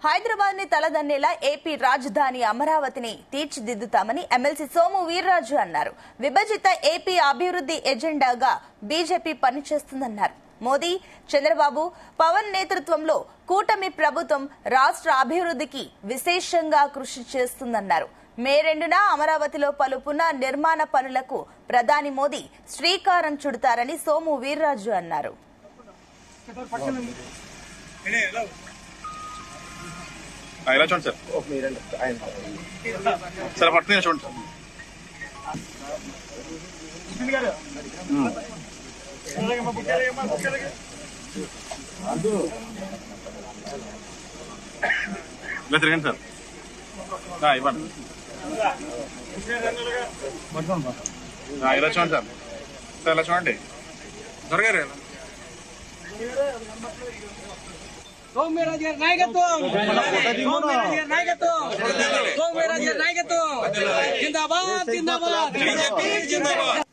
హైదరాబాద్ ని తలదన్నేలా ఏపీ రాజధాని అమరావతిని తీర్చిదిద్దుతామని ఎమ్మెల్సీ సోము వీర్రాజు అన్నారు. విభజిత ఏపీ అభివృద్ధి ఎజెండాగా బీజేపీ పనిచేస్తుందన్నారు. మోదీ, చంద్రబాబు, పవన్ నేతృత్వంలో కూటమి ప్రభుత్వం రాష్ట్ర అభివృద్ధికి విశేషంగా కృషి చేస్తుందన్నారు. మే 2న అమరావతిలో పలు పునర్నిర్మాణ పనులకు ప్రధాని మోదీ శ్రీకారం చుడతారని సోము వీర్రాజు అన్నారు. ఇలా చూడండి సార్ పడుతుంది చూడండి ఇలా తిరగండి సార్ ఇవ్వండి ఇలా చూడండి సార్ ఇలా చూడండి దొరగారు సోమవీరాజు నాయకత్వం జిందాబాద్ జిందాబాద్ జిందాబాద్.